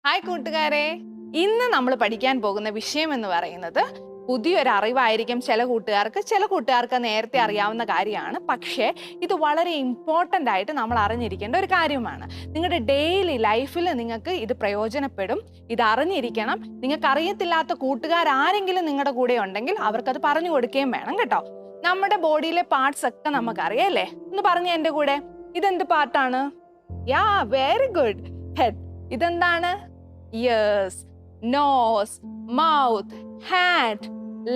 Hi കൂട്ടുകാരെ, ഇന്ന് നമ്മൾ പഠിക്കാൻ പോകുന്ന വിഷയം എന്ന് പറയുന്നത് പുതിയൊരു അറിവായിരിക്കും ചില കൂട്ടുകാർക്ക് നേരത്തെ അറിയാവുന്ന കാര്യമാണ്. പക്ഷേ ഇത് വളരെ ഇമ്പോർട്ടൻ്റ് ആയിട്ട് നമ്മൾ അറിഞ്ഞിരിക്കേണ്ട ഒരു കാര്യമാണ്. നിങ്ങളുടെ ഡെയിലി ലൈഫിൽ നിങ്ങൾക്ക് ഇത് പ്രയോജനപ്പെടും. ഇത് അറിഞ്ഞിരിക്കണം. നിങ്ങൾക്ക് അറിയത്തില്ലാത്ത കൂട്ടുകാരെങ്കിലും നിങ്ങളുടെ കൂടെ ഉണ്ടെങ്കിൽ അവർക്കത് പറഞ്ഞു കൊടുക്കുകയും വേണം കേട്ടോ. നമ്മുടെ ബോഡിയിലെ പാർട്സ് ഒക്കെ നമുക്കറിയാം അല്ലേ? ഒന്ന് പറഞ്ഞ എൻ്റെ കൂടെ, ഇതെന്ത് പാർട്ടാണ്? Yeah, very good. ഹെഡ്. ഇതെന്താണ്? Ears, nose, mouth, hand,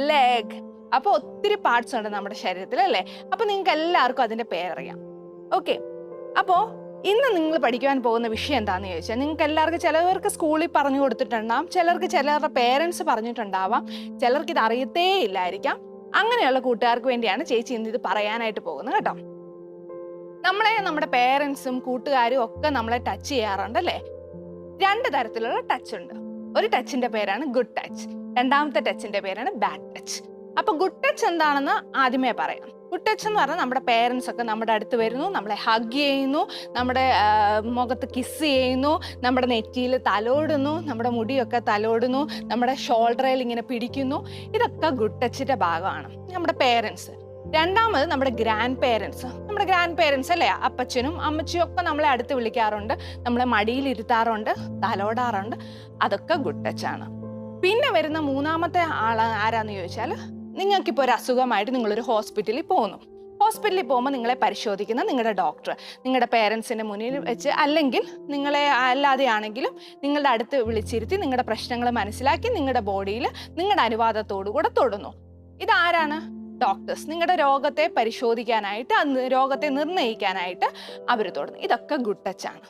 leg. അപ്പൊ ഒത്തിരി പാർട്സ് ഉണ്ട് നമ്മുടെ ശരീരത്തിൽ അല്ലേ? അപ്പൊ നിങ്ങൾക്ക് എല്ലാവർക്കും അതിന്റെ പേരറിയാം. ഓക്കെ, അപ്പോ ഇന്ന് നിങ്ങൾ പഠിക്കുവാൻ പോകുന്ന വിഷയം എന്താണെന്ന് ചോദിച്ചാൽ, നിങ്ങൾക്ക് എല്ലാവർക്കും ചിലവർക്ക് സ്കൂളിൽ പറഞ്ഞു കൊടുത്തിട്ടുണ്ടാവും, ചിലർക്ക് ചിലരുടെ പേരൻസ് പറഞ്ഞിട്ടുണ്ടാവാം, ചിലർക്ക് ഇത് അറിയത്തേ ഇല്ലായിരിക്കാം. അങ്ങനെയുള്ള കൂട്ടുകാർക്ക് വേണ്ടിയാണ് ചേച്ചി ഇന്ന് ഇത് പറയാനായിട്ട് പോകുന്നത് കേട്ടോ. നമ്മുടെ പേരൻസും കൂട്ടുകാരും ഒക്കെ നമ്മളെ ടച്ച് ചെയ്യാറുണ്ടല്ലേ? രണ്ട് തരത്തിലുള്ള ടച്ച് ഉണ്ട്. ഒരു ടച്ചിന്റെ പേരാണ് ഗുഡ് ടച്ച്, രണ്ടാമത്തെ ടച്ചിന്റെ പേരാണ് ബാഡ് ടച്ച്. അപ്പൊ ഗുഡ് ടച്ച് എന്താണെന്ന് ആദ്യമേ പറയാം. ഗുഡ് ടച്ച് എന്ന് പറഞ്ഞാൽ നമ്മുടെ പേരൻസ് ഒക്കെ നമ്മുടെ അടുത്ത് വരുന്നു, നമ്മളെ ഹഗ് ചെയ്യുന്നു, നമ്മുടെ മുഖത്ത് കിസ് ചെയ്യുന്നു, നമ്മുടെ നെറ്റിയിൽ തലോടുന്നു, നമ്മുടെ മുടിയൊക്കെ തലോടുന്നു, നമ്മുടെ ഷോൾഡറിൽ ഇങ്ങനെ പിടിക്കുന്നു. ഇതൊക്കെ ഗുഡ് ടച്ചിന്റെ ഭാഗമാണ് നമ്മുടെ പേരൻസ്. രണ്ടാമത് നമ്മുടെ ഗ്രാൻഡ് പേരൻസ് അല്ലേ? അപ്പച്ചനും അമ്മച്ചിയും ഒക്കെ നമ്മളെ അടുത്ത് വിളിക്കാറുണ്ട്, നമ്മളെ മടിയിൽ ഇരുത്താറുണ്ട്, തലോടാറുണ്ട്. അതൊക്കെ ഗുഡ് ടച്ചാണ്. പിന്നെ വരുന്ന മൂന്നാമത്തെ ആരാന്ന് ചോദിച്ചാൽ, നിങ്ങൾക്കിപ്പോൾ ഒരു അസുഖമായിട്ട് നിങ്ങളൊരു ഹോസ്പിറ്റലിൽ പോകുമ്പോൾ നിങ്ങളെ പരിശോധിക്കുന്ന നിങ്ങളുടെ ഡോക്ടർ നിങ്ങളുടെ പേരൻസിന്റെ മുന്നിൽ വെച്ച്, അല്ലെങ്കിൽ നിങ്ങളെ അല്ലാതെയാണെങ്കിലും നിങ്ങളുടെ അടുത്ത് വിളിച്ചിരുത്തി നിങ്ങളുടെ പ്രശ്നങ്ങൾ മനസ്സിലാക്കി നിങ്ങളുടെ ബോഡിയിൽ നിങ്ങളുടെ അനുവാദത്തോടു കൂടെ തൊടുന്നു. ഇതാരാണ്? ഡോക്ടേഴ്സ്. നിങ്ങളുടെ രോഗത്തെ പരിശോധിക്കാനായിട്ട്, രോഗത്തെ നിർണ്ണയിക്കാനായിട്ട് അവർ തൊടുന്നു. ഇതൊക്കെ ഗുഡ് ടച്ചാണ്.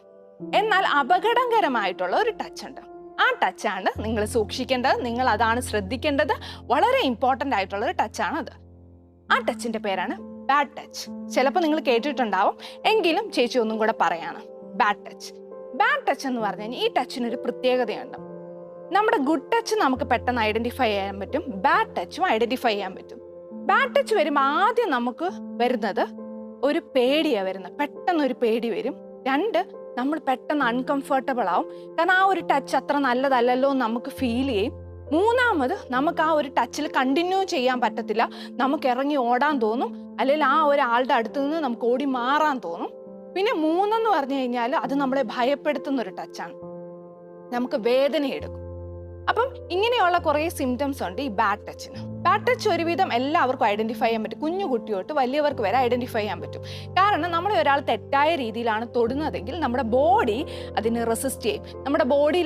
എന്നാൽ അപകടകരമായിട്ടുള്ള ഒരു ടച്ച് ഉണ്ട്. ആ ടച്ചാണ് നിങ്ങൾ സൂക്ഷിക്കേണ്ടത്, നിങ്ങൾ അതാണ് ശ്രദ്ധിക്കേണ്ടത്. വളരെ ഇമ്പോർട്ടൻ്റ് ആയിട്ടുള്ള ഒരു ടച്ചാണ് അത്. ആ ടച്ചിന്റെ പേരാണ് ബാഡ് ടച്ച്. ചിലപ്പോൾ നിങ്ങൾ കേട്ടിട്ടുണ്ടാവും, എങ്കിലും ചേച്ചി ഒന്നും കൂടെ പറയാണ്. ബാഡ് ടച്ച് എന്ന് പറഞ്ഞു കഴിഞ്ഞാൽ ഈ ടച്ചിനൊരു പ്രത്യേകതയുണ്ട്. നമ്മുടെ ഗുഡ് ടച്ച് നമുക്ക് പെട്ടെന്ന് ഐഡന്റിഫൈ ചെയ്യാൻ പറ്റും, ബാഡ് ടച്ചും ഐഡന്റിഫൈ ചെയ്യാൻ പറ്റും. ബാഡ് ടച്ച് വരുമ്പോൾ ആദ്യം നമുക്ക് വരുന്നത് ഒരു പേടിയാണ് പെട്ടെന്ന് ഒരു പേടി വരും. രണ്ട്, നമ്മൾ പെട്ടെന്ന് അൺകംഫർട്ടബിൾ ആവും, കാരണം ആ ഒരു ടച്ച് അത്ര നല്ലതല്ലല്ലോ നമുക്ക് ഫീൽ ചെയ്യും. മൂന്നാമത്, നമുക്ക് ആ ഒരു ടച്ചിൽ കണ്ടിന്യൂ ചെയ്യാൻ പറ്റത്തില്ല, നമുക്ക് ഇറങ്ങി ഓടാൻ തോന്നും, അല്ലെങ്കിൽ ആ ഒരാളുടെ അടുത്ത് നിന്ന് നമുക്ക് ഓടി മാറാൻ തോന്നും. പിന്നെ മൂന്നെന്ന് പറഞ്ഞു കഴിഞ്ഞാൽ അത് നമ്മളെ ഭയപ്പെടുത്തുന്ന ഒരു ടച്ചാണ്, നമുക്ക് വേദന എടുക്കും. അപ്പം ഇങ്ങനെയുള്ള കുറേ സിംറ്റംസ് ഉണ്ട് ഈ ബാഡ് ടച്ചിന്. ബാഡ് ടച്ച് ഒരുവിധം എല്ലാവർക്കും ഐഡന്റിഫൈ ചെയ്യാൻ പറ്റും, കുഞ്ഞു കുട്ടി തൊട്ട് വലിയവർക്ക് വരെ ഐഡന്റിഫൈ ചെയ്യാൻ പറ്റും. കാരണം നമ്മളെ ഒരാൾ തെറ്റായ രീതിയിലാണ് തൊടുന്നതെങ്കിൽ നമ്മുടെ ബോഡി അതിനെ റെസിസ്റ്റ് ചെയ്യും. നമ്മുടെ ബോഡിയിൽ